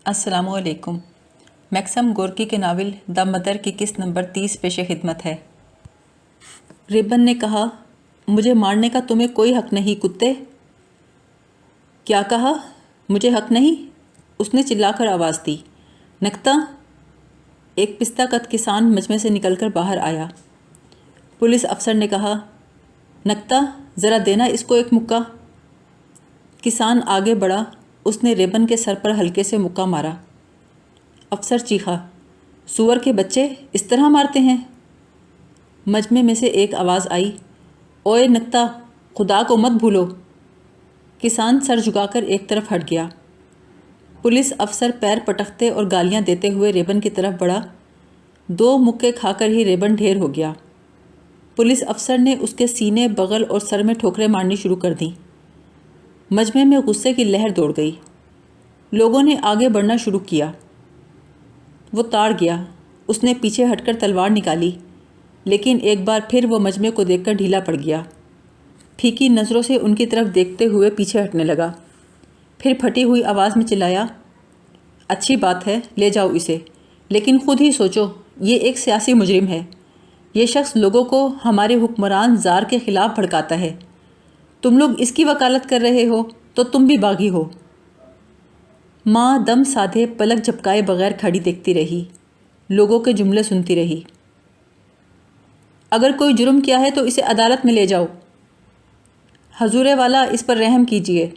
السلام علیکم۔ Maxim Gorky کے ناول دا مدر کی قسط نمبر 30 پیش خدمت ہے۔ ریبن نے کہا، مجھے مارنے کا تمہیں کوئی حق نہیں کتے۔ کیا کہا؟ مجھے حق نہیں؟ اس نے چلا کر آواز دی۔ نکتا؟ ایک پستہ قد کسان مجمع سے نکل کر باہر آیا۔ پولیس افسر نے کہا، نکتا ذرا دینا اس کو ایک مکہ۔ کسان آگے بڑھا، اس نے ریبن کے سر پر ہلکے سے مکہ مارا۔ افسر چیخا، سور کے بچے اس طرح مارتے ہیں؟ مجمع میں سے ایک آواز آئی، اوئے نکتا، خدا کو مت بھولو۔ کسان سر جھکا کر ایک طرف ہٹ گیا۔ پولیس افسر پیر پٹکتے اور گالیاں دیتے ہوئے ریبن کی طرف بڑھا۔ 2 مکے کھا کر ہی ریبن ڈھیر ہو گیا۔ پولیس افسر نے اس کے سینے، بغل اور سر میں ٹھوکریں مارنی شروع کر دیں۔ مجمع میں غصے کی لہر دوڑ گئی۔ لوگوں نے آگے بڑھنا شروع کیا۔ وہ تاڑ گیا۔ اس نے پیچھے ہٹ کر تلوار نکالی، لیکن ایک بار پھر وہ مجمع کو دیکھ کر ڈھیلا پڑ گیا۔ پھیکی نظروں سے ان کی طرف دیکھتے ہوئے پیچھے ہٹنے لگا۔ پھر پھٹی ہوئی آواز میں چلایا، اچھی بات ہے، لے جاؤ اسے، لیکن خود ہی سوچو، یہ ایک سیاسی مجرم ہے۔ یہ شخص لوگوں کو ہمارے حکمران زار کے خلاف بھڑکاتا ہے۔ تم لوگ اس کی وکالت کر رہے ہو تو تم بھی باغی ہو۔ ماں دم سادھے پلک جھپکائے بغیر کھڑی دیکھتی رہی، لوگوں کے جملے سنتی رہی۔ اگر کوئی جرم کیا ہے تو اسے عدالت میں لے جاؤ۔ حضور والا اس پر رحم کیجیے۔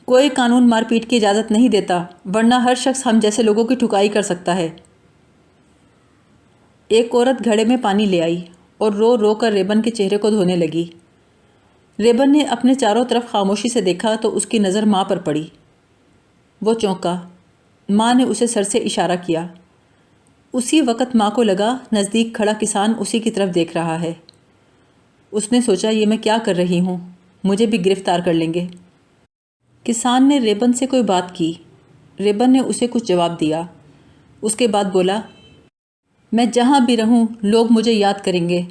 کوئی قانون مار پیٹ کی اجازت نہیں دیتا، ورنہ ہر شخص ہم جیسے لوگوں کی ٹھکائی کر سکتا ہے۔ ایک عورت گھڑے میں پانی لے آئی اور رو رو کر ریبن کے چہرے کو دھونے لگی۔ ریبن نے اپنے چاروں طرف خاموشی سے دیکھا تو اس کی نظر ماں پر پڑی۔ وہ چونکا۔ ماں نے اسے سر سے اشارہ کیا۔ اسی وقت ماں کو لگا نزدیک کھڑا کسان اسی کی طرف دیکھ رہا ہے۔ اس نے سوچا، یہ میں کیا کر رہی ہوں، مجھے بھی گرفتار کر لیں گے۔ کسان نے ریبن سے کوئی بات کی۔ ریبن نے اسے کچھ جواب دیا۔ اس کے بعد بولا، میں جہاں بھی رہوں لوگ مجھے یاد کریں گے۔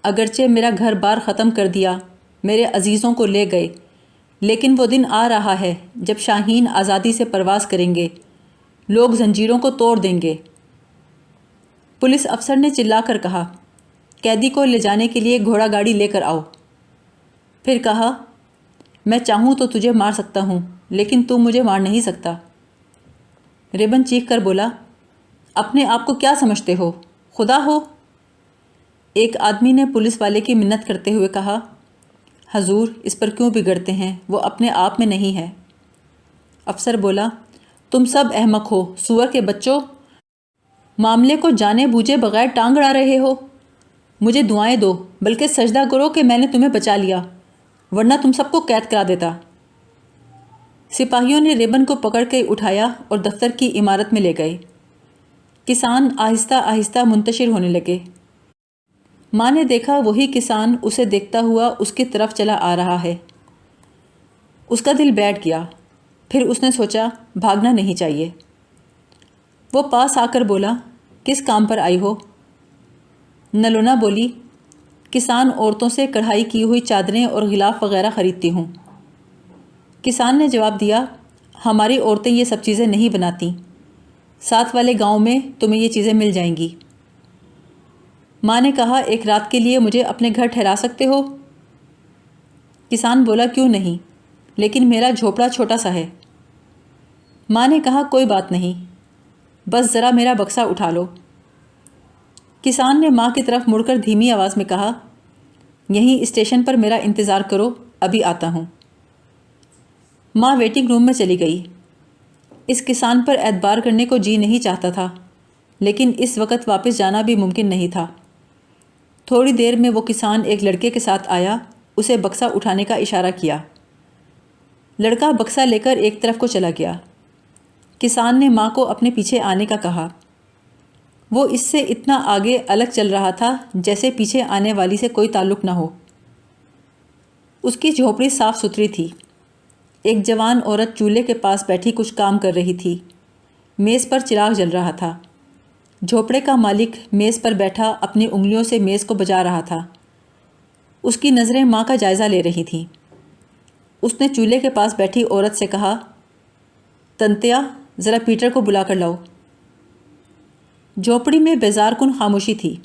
اگرچہ میرا گھر بار ختم کر دیا، میرے عزیزوں کو لے گئے، لیکن وہ دن آ رہا ہے جب شاہین آزادی سے پرواز کریں گے، لوگ زنجیروں کو توڑ دیں گے۔ پولیس افسر نے چلا کر کہا، قیدی کو لے جانے کے لیے گھوڑا گاڑی لے کر آؤ۔ پھر کہا، میں چاہوں تو تجھے مار سکتا ہوں، لیکن تم مجھے مار نہیں سکتا۔ ریبن چیخ کر بولا، اپنے آپ کو کیا سمجھتے ہو، خدا ہو؟ ایک آدمی نے پولیس والے کی منت کرتے ہوئے کہا، حضور اس پر کیوں بگڑتے ہیں، وہ اپنے آپ میں نہیں ہے۔ افسر بولا، تم سب احمق ہو، سور کے بچوں، معاملے کو جانے بوجھے بغیر ٹانگ اڑا رہے ہو۔ مجھے دعائیں دو، بلکہ سجدہ کرو کہ میں نے تمہیں بچا لیا، ورنہ تم سب کو قید کرا دیتا۔ سپاہیوں نے ریبن کو پکڑ کے اٹھایا اور دفتر کی عمارت میں لے گئے۔ کسان آہستہ آہستہ منتشر ہونے لگے۔ ماں نے دیکھا وہی کسان اسے دیکھتا ہوا اس کی طرف چلا آ رہا ہے۔ اس کا دل بیٹھ گیا۔ پھر اس نے سوچا، بھاگنا نہیں چاہیے۔ وہ پاس آ کر بولا، کس کام پر آئی ہو؟ نلونا بولی، کسان عورتوں سے کڑھائی کی ہوئی چادریں اور غلاف وغیرہ خریدتی ہوں۔ کسان نے جواب دیا، ہماری عورتیں یہ سب چیزیں نہیں بناتیں، ساتھ والے گاؤں میں تمہیں یہ چیزیں مل جائیں گی۔ ماں نے کہا، ایک رات کے لیے مجھے اپنے گھر ٹھہرا سکتے ہو؟ کسان بولا، کیوں نہیں، لیکن میرا جھوپڑا چھوٹا سا ہے۔ ماں نے کہا، کوئی بات نہیں، بس ذرا میرا بکسا اٹھا لو۔ کسان نے ماں کی طرف مڑ کر دھیمی آواز میں کہا، یہیں اسٹیشن پر میرا انتظار کرو، ابھی آتا ہوں۔ ماں ویٹنگ روم میں چلی گئی۔ اس کسان پر اعتبار کرنے کو جی نہیں چاہتا تھا، لیکن اس وقت واپس جانا بھی ممکن نہیں تھا۔ تھوڑی دیر میں وہ کسان ایک لڑکے کے ساتھ آیا، اسے بکسا اٹھانے کا اشارہ کیا۔ لڑکا بکسا لے کر ایک طرف کو چلا گیا۔ کسان نے ماں کو اپنے پیچھے آنے کا کہا۔ وہ اس سے اتنا آگے الگ چل رہا تھا جیسے پیچھے آنے والی سے کوئی تعلق نہ ہو۔ اس کی جھوپڑی صاف ستھری تھی۔ ایک جوان عورت چولہے کے پاس بیٹھی کچھ کام کر رہی تھی۔ میز پر چراغ جل رہا تھا۔ جھوپڑے کا مالک میز پر بیٹھا اپنی انگلیوں سے میز کو بجا رہا تھا۔ اس کی نظریں ماں کا جائزہ لے رہی تھیں۔ اس نے چولہے کے پاس بیٹھی عورت سے کہا، تنتیا، ذرا پیٹر کو بلا کر لاؤ۔ جھونپڑی میں بیزار کن خاموشی تھی۔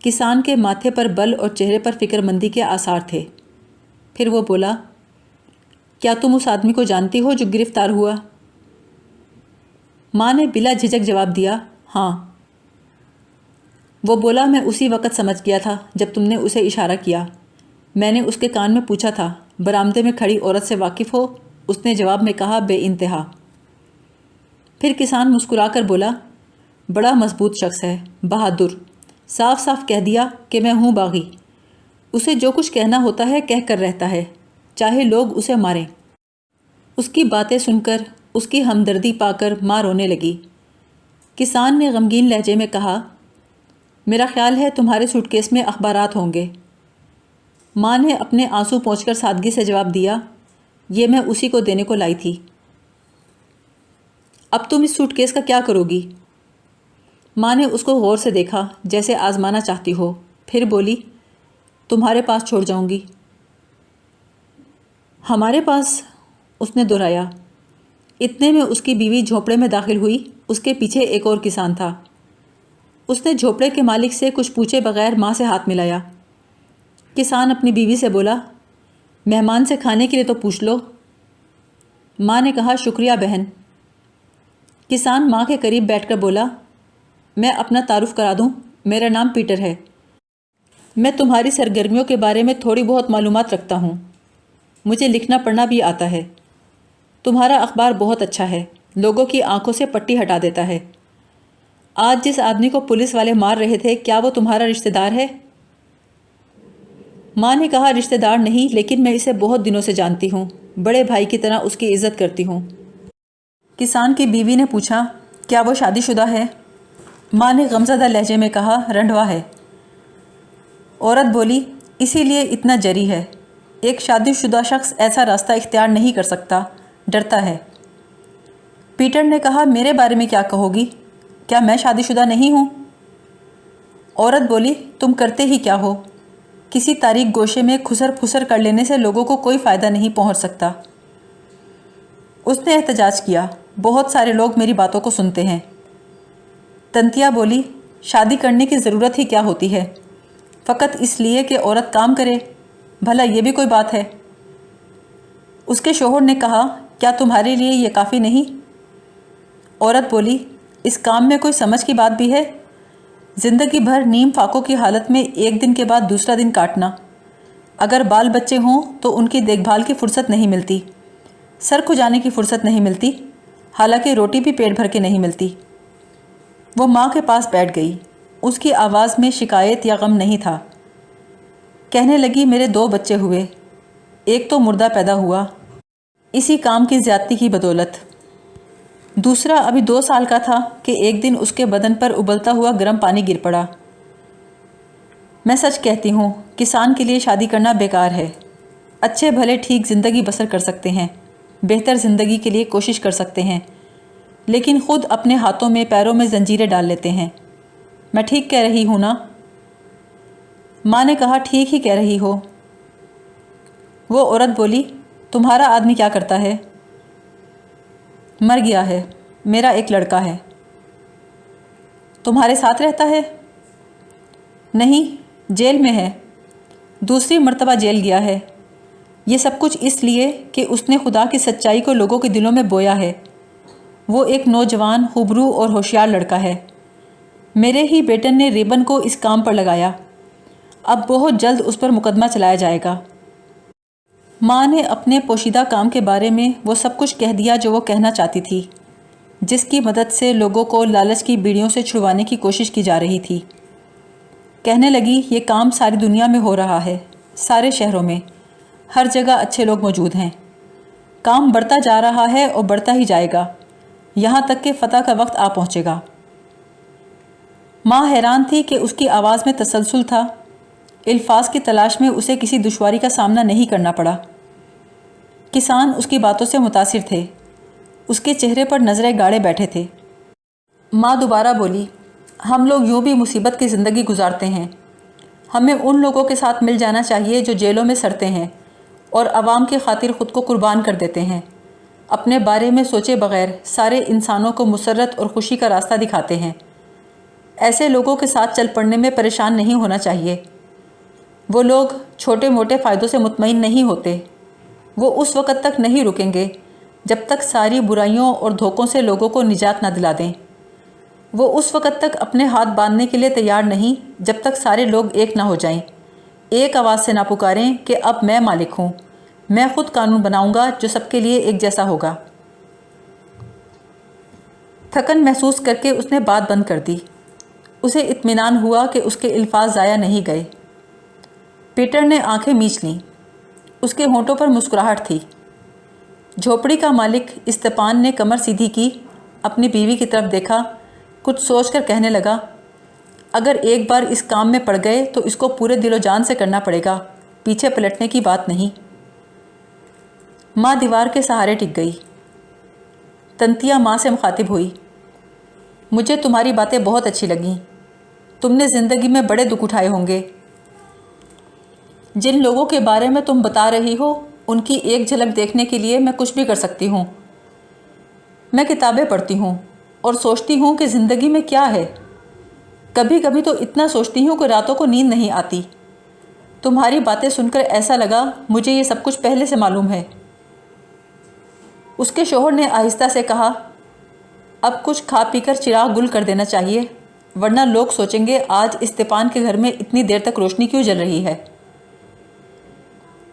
کسان کے ماتھے پر بل اور چہرے پر فکر مندی کے آثار تھے۔ پھر وہ بولا، کیا تم اس آدمی کو جانتی ہو جو گرفتار ہوا؟ ماں نے بلا جھجک جواب دیا، ہاں۔ وہ بولا، میں اسی وقت سمجھ گیا تھا جب تم نے اسے اشارہ کیا۔ میں نے اس کے کان میں پوچھا تھا، برآمدے میں کھڑی عورت سے واقف ہو؟ اس نے جواب میں کہا، بے انتہا۔ پھر کسان مسکرا کر بولا، بڑا مضبوط شخص ہے، بہادر، صاف صاف کہہ دیا کہ میں ہوں باغی۔ اسے جو کچھ کہنا ہوتا ہے کہہ کر رہتا ہے، چاہے لوگ اسے ماریں۔ اس کی باتیں سن کر، اس کی ہمدردی پا کر ماں رونے لگی۔ کسان نے غمگین لہجے میں کہا، میرا خیال ہے تمہارے سوٹ کیس میں اخبارات ہوں گے۔ ماں نے اپنے آنسو پونچھ کر سادگی سے جواب دیا، یہ میں اسی کو دینے کو لائی تھی۔ اب تم اس سوٹ کیس کا کیا کرو گی؟ ماں نے اس کو غور سے دیکھا، جیسے آزمانا چاہتی ہو، پھر بولی، تمہارے پاس چھوڑ جاؤں گی۔ ہمارے پاس؟ اس نے دہرایا۔ اتنے میں اس کی بیوی جھونپڑے میں داخل ہوئی۔ اس کے پیچھے ایک اور کسان تھا۔ اس نے جھونپڑے کے مالک سے کچھ پوچھے بغیر ماں سے ہاتھ ملایا۔ کسان اپنی بیوی سے بولا، مہمان سے کھانے کے لیے تو پوچھ لو۔ ماں نے کہا، شکریہ بہن۔ کسان ماں کے قریب بیٹھ کر بولا، میں اپنا تعارف کرا دوں، میرا نام پیٹر ہے۔ میں تمہاری سرگرمیوں کے بارے میں تھوڑی بہت معلومات رکھتا ہوں۔ مجھے لکھنا پڑھنا بھی آتا ہے۔ تمہارا اخبار بہت اچھا ہے، لوگوں کی آنکھوں سے پٹی ہٹا دیتا ہے۔ آج جس آدمی کو پولیس والے مار رہے تھے، کیا وہ تمہارا رشتہ دار ہے؟ ماں نے کہا، رشتہ دار نہیں، لیکن میں اسے بہت دنوں سے جانتی ہوں، بڑے بھائی کی طرح اس کی عزت کرتی ہوں۔ کسان کی بیوی نے پوچھا، کیا وہ شادی شدہ ہے؟ ماں نے غمزدہ لہجے میں کہا، رنڈوا ہے۔ عورت بولی، اسی لیے اتنا جری ہے۔ ایک شادی شدہ شخص ایسا راستہ اختیار نہیں کر سکتا، ڈرتا ہے۔ پیٹر نے کہا، میرے بارے میں کیا کہو گی؟ کیا میں شادی شدہ نہیں ہوں؟ عورت بولی، تم کرتے ہی کیا ہو؟ کسی تاریک گوشے میں کھسر پھسر کر لینے سے لوگوں کو کوئی فائدہ نہیں پہنچ سکتا۔ اس نے احتجاج کیا، بہت سارے لوگ میری باتوں کو سنتے ہیں۔ تنتیا بولی، شادی کرنے کی ضرورت ہی کیا ہوتی ہے؟ فقط اس لیے کہ عورت کام کرے، بھلا یہ بھی کوئی بات ہے؟ اس کے شوہر نے کہا، کیا تمہارے لیے یہ کافی نہیں؟ عورت بولی، اس کام میں کوئی سمجھ کی بات بھی ہے؟ زندگی بھر نیم فاقوں کی حالت میں ایک دن کے بعد دوسرا دن کاٹنا۔ اگر بال بچے ہوں تو ان کی دیکھ بھال کی فرصت نہیں ملتی، سر کھجانے کی فرصت نہیں ملتی، حالانکہ روٹی بھی پیٹ بھر کے نہیں ملتی۔ وہ ماں کے پاس بیٹھ گئی۔ اس کی آواز میں شکایت یا غم نہیں تھا۔ کہنے لگی، میرے 2 بچے ہوئے، ایک تو مردہ پیدا ہوا اسی کام کی زیادتی کی بدولت، دوسرا ابھی 2 سال کا تھا کہ ایک دن اس کے بدن پر ابلتا ہوا گرم پانی گر پڑا۔ میں سچ کہتی ہوں، کسان کے لیے شادی کرنا بیکار ہے۔ اچھے بھلے ٹھیک زندگی بسر کر سکتے ہیں، بہتر زندگی کے لیے کوشش کر سکتے ہیں، لیکن خود اپنے ہاتھوں میں پیروں میں زنجیریں ڈال لیتے ہیں۔ میں ٹھیک کہہ رہی ہوں نا؟ ماں نے کہا، ٹھیک ہی کہہ رہی ہو۔ وہ عورت بولی، تمہارا آدمی کیا کرتا ہے؟ مر گیا ہے، میرا ایک لڑکا ہے۔ تمہارے ساتھ رہتا ہے؟ نہیں، جیل میں ہے، دوسری مرتبہ جیل گیا ہے۔ یہ سب کچھ اس لیے کہ اس نے خدا کی سچائی کو لوگوں کے دلوں میں بویا ہے۔ وہ ایک نوجوان، خوبرو اور ہوشیار لڑکا ہے۔ میرے ہی بیٹن نے ریبن کو اس کام پر لگایا۔ اب بہت جلد اس پر مقدمہ چلایا جائے گا۔ ماں نے اپنے پوشیدہ کام کے بارے میں وہ سب کچھ کہہ دیا جو وہ کہنا چاہتی تھی، جس کی مدد سے لوگوں کو لالچ کی بیڑیوں سے چھڑوانے کی کوشش کی جا رہی تھی۔ کہنے لگی، یہ کام ساری دنیا میں ہو رہا ہے، سارے شہروں میں، ہر جگہ اچھے لوگ موجود ہیں۔ کام بڑھتا جا رہا ہے اور بڑھتا ہی جائے گا، یہاں تک کہ فتح کا وقت آ پہنچے گا۔ ماں حیران تھی کہ اس کی آواز میں تسلسل تھا۔ الفاظ کی تلاش میں اسے کسی دشواری کا سامنا نہیں کرنا پڑا۔ کسان اس کی باتوں سے متاثر تھے، اس کے چہرے پر نظریں گاڑے بیٹھے تھے۔ ماں دوبارہ بولی، ہم لوگ یوں بھی مصیبت کی زندگی گزارتے ہیں۔ ہمیں ان لوگوں کے ساتھ مل جانا چاہیے جو جیلوں میں سڑتے ہیں اور عوام کی خاطر خود کو قربان کر دیتے ہیں۔ اپنے بارے میں سوچے بغیر سارے انسانوں کو مسرت اور خوشی کا راستہ دکھاتے ہیں۔ ایسے لوگوں کے ساتھ چل پڑنے میں پریشان نہیں ہونا چاہیے۔ وہ لوگ چھوٹے موٹے فائدوں سے مطمئن نہیں ہوتے۔ وہ اس وقت تک نہیں رکیں گے جب تک ساری برائیوں اور دھوکوں سے لوگوں کو نجات نہ دلا دیں۔ وہ اس وقت تک اپنے ہاتھ باندھنے کے لیے تیار نہیں جب تک سارے لوگ ایک نہ ہو جائیں، ایک آواز سے نہ پکاریں کہ اب میں مالک ہوں، میں خود قانون بناؤں گا جو سب کے لیے ایک جیسا ہوگا۔ تھکن محسوس کر کے اس نے بات بند کر دی۔ اسے اطمینان ہوا کہ اس کے الفاظ ضائع نہیں گئے۔ پیٹر نے آنکھیں میچ لیں۔ اس کے ہونٹوں پر مسکراہٹ تھی۔ جھوپڑی کا مالک استپان نے کمر سیدھی کی، اپنی بیوی کی طرف دیکھا، کچھ سوچ کر کہنے لگا، اگر ایک بار اس کام میں پڑ گئے تو اس کو پورے دل و جان سے کرنا پڑے گا، پیچھے پلٹنے کی بات نہیں۔ ماں دیوار کے سہارے ٹک گئی۔ تنتیا ماں سے مخاطب ہوئی، مجھے تمہاری باتیں بہت اچھی لگیں۔ تم نے زندگی میں بڑے دکھ اٹھائے ہوں گے۔ جن لوگوں کے بارے میں تم بتا رہی ہو ان کی ایک جھلک دیکھنے کے لیے میں کچھ بھی کر سکتی ہوں۔ میں کتابیں پڑھتی ہوں اور سوچتی ہوں کہ زندگی میں کیا ہے۔ کبھی کبھی تو اتنا سوچتی ہوں کہ راتوں کو نیند نہیں آتی۔ تمہاری باتیں سن کر ایسا لگا مجھے یہ سب کچھ پہلے سے معلوم ہے۔ اس کے شوہر نے آہستہ سے کہا، اب کچھ کھا پی کر چراغ گل کر دینا چاہیے، ورنہ لوگ سوچیں گے آج استپان کے گھر میں اتنی دیر تک روشنی کیوں جل رہی ہے۔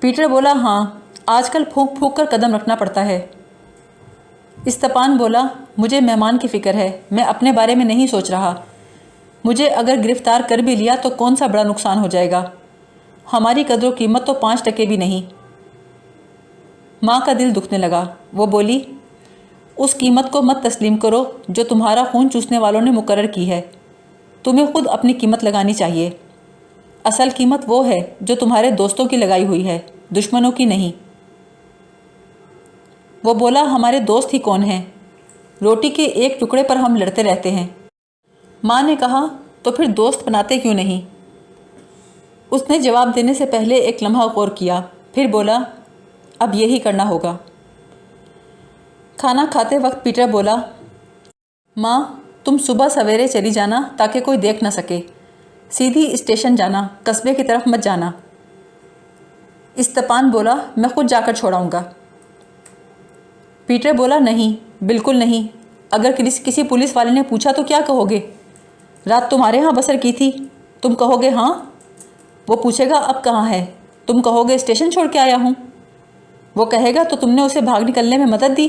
پیٹر بولا، ہاں، آج کل پھونک پھونک کر قدم رکھنا پڑتا ہے۔ استپان بولا، مجھے مہمان کی فکر ہے، میں اپنے بارے میں نہیں سوچ رہا۔ مجھے اگر گرفتار کر بھی لیا تو کون سا بڑا نقصان ہو جائے گا، ہماری قدر و قیمت تو 5 ٹکے بھی نہیں۔ ماں کا دل دکھنے لگا۔ وہ بولی، اس قیمت کو مت تسلیم کرو جو تمہارا خون چوسنے والوں نے مقرر کی ہے۔ تمہیں خود اپنی قیمت لگانی چاہیے۔ اصل قیمت وہ ہے جو تمہارے دوستوں کی لگائی ہوئی ہے، دشمنوں کی نہیں۔ وہ بولا، ہمارے دوست ہی کون ہیں؟ روٹی کے ایک ٹکڑے پر ہم لڑتے رہتے ہیں۔ ماں نے کہا، تو پھر دوست بناتے کیوں نہیں؟ اس نے جواب دینے سے پہلے ایک لمحہ غور کیا، پھر بولا، اب یہی کرنا ہوگا۔ کھانا کھاتے وقت پیٹر بولا، ماں، تم صبح سویرے چلی جانا تاکہ کوئی دیکھ نہ سکے، سیدھی اسٹیشن جانا، قصبے کی طرف مت جانا۔ استپان بولا، میں خود جا کر چھوڑاؤں گا۔ پیٹر بولا، نہیں، بالکل نہیں، اگر کسی پولیس والے نے پوچھا تو کیا کہو گے؟ رات تمہارے ہاں بسر کی تھی، تم کہو گے ہاں؟ وہ پوچھے گا اب کہاں ہے، تم کہو گے اسٹیشن چھوڑ کے آیا ہوں۔ وہ کہے گا تو تم نے اسے بھاگ نکلنے میں مدد دی۔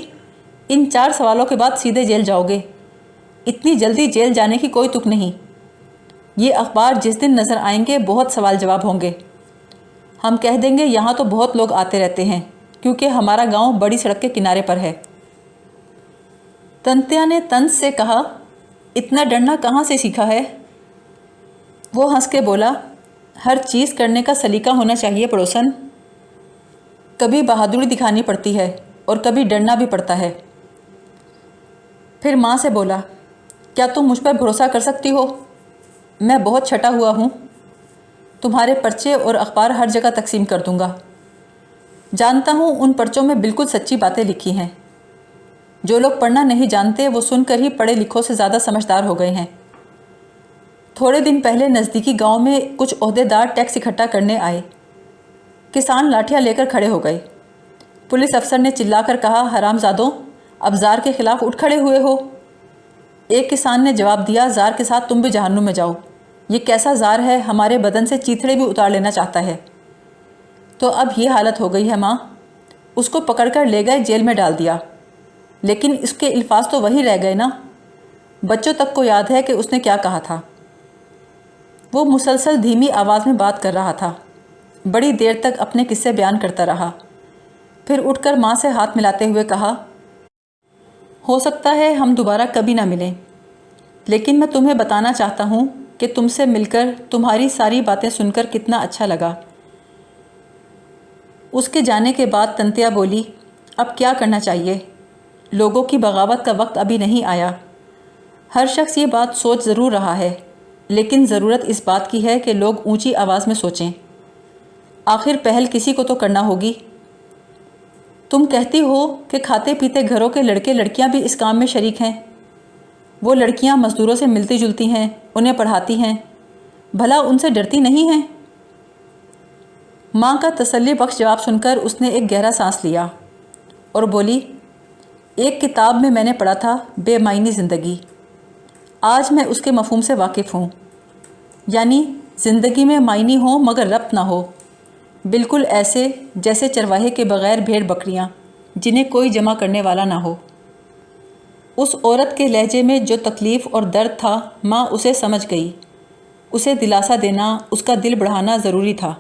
ان 4 سوالوں کے بعد سیدھے جیل جاؤ گے۔ اتنی جلدی جیل جانے کی کوئی تک نہیں۔ یہ اخبار جس دن نظر آئیں گے بہت سوال جواب ہوں گے۔ ہم کہہ دیں گے یہاں تو بہت لوگ آتے رہتے ہیں کیونکہ ہمارا گاؤں بڑی سڑک کے کنارے پر ہے۔ تنتیا نے طنز سے کہا، اتنا ڈرنا کہاں سے سیکھا ہے؟ وہ ہنس کے بولا، ہر چیز کرنے کا سلیقہ ہونا چاہیے پڑوسن۔ کبھی بہادری دکھانی پڑتی ہے اور کبھی ڈرنا بھی پڑتا ہے۔ پھر ماں سے بولا، کیا تم مجھ پر بھروسہ کر سکتی ہو؟ میں بہت چھٹا ہوا ہوں۔ تمہارے پرچے اور اخبار ہر جگہ تقسیم کر دوں گا۔ جانتا ہوں ان پرچوں میں بالکل سچی باتیں لکھی ہیں۔ جو لوگ پڑھنا نہیں جانتے وہ سن کر ہی پڑھے لکھوں سے زیادہ سمجھدار ہو گئے ہیں۔ تھوڑے دن پہلے نزدیکی گاؤں میں کچھ عہدیدار ٹیکس اکٹھا کرنے آئے۔ کسان لاٹھیاں لے کر کھڑے ہو گئے۔ پولیس افسر نے چلا کر کہا، حرام زادوں، اب زار کے خلاف اٹھ کھڑے ہوئے ہو؟ ایک کسان نے جواب دیا، زار کے ساتھ تم بھی جہنم میں جاؤ۔ یہ کیسا زار ہے، ہمارے بدن سے چیتھڑے بھی اتار لینا چاہتا ہے۔ تو اب یہ حالت ہو گئی ہے ماں۔ اس کو پکڑ کر لے گئے، جیل میں ڈال دیا، لیکن اس کے الفاظ تو وہی رہ گئے نا۔ بچوں تک کو یاد ہے کہ اس نے کیا کہا تھا۔ وہ مسلسل دھیمی آواز میں بات کر رہا تھا، بڑی دیر تک اپنے قصے بیان کرتا رہا، پھر اٹھ کر ماں سے ہاتھ ملاتے ہوئے کہا، ہو سکتا ہے ہم دوبارہ کبھی نہ ملیں، لیکن میں تمہیں بتانا چاہتا ہوں کہ تم سے مل کر، تمہاری ساری باتیں سن کر کتنا اچھا لگا۔ اس کے جانے کے بعد تنتیا بولی، اب کیا کرنا چاہیے؟ لوگوں کی بغاوت کا وقت ابھی نہیں آیا۔ ہر شخص یہ بات سوچ ضرور رہا ہے، لیکن ضرورت اس بات کی ہے کہ لوگ اونچی آواز میں سوچیں۔ آخر پہل کسی کو تو کرنا ہوگی۔ تم کہتی ہو کہ کھاتے پیتے گھروں کے لڑکے لڑکیاں بھی اس کام میں شریک ہیں۔ وہ لڑکیاں مزدوروں سے ملتی جلتی ہیں، انہیں پڑھاتی ہیں، بھلا ان سے ڈرتی نہیں ہیں؟ ماں کا تسلی بخش جواب سن کر اس نے ایک گہرا سانس لیا اور بولی، ایک کتاب میں نے پڑھا تھا بے معنی زندگی، آج میں اس کے مفہوم سے واقف ہوں، یعنی زندگی میں معنی ہو مگر ربط نہ ہو، بالکل ایسے جیسے چرواہے کے بغیر بھیڑ بکریاں جنہیں کوئی جمع کرنے والا نہ ہو۔ اس عورت کے لہجے میں جو تکلیف اور درد تھا، ماں اسے سمجھ گئی۔ اسے دلاسا دینا، اس کا دل بڑھانا ضروری تھا۔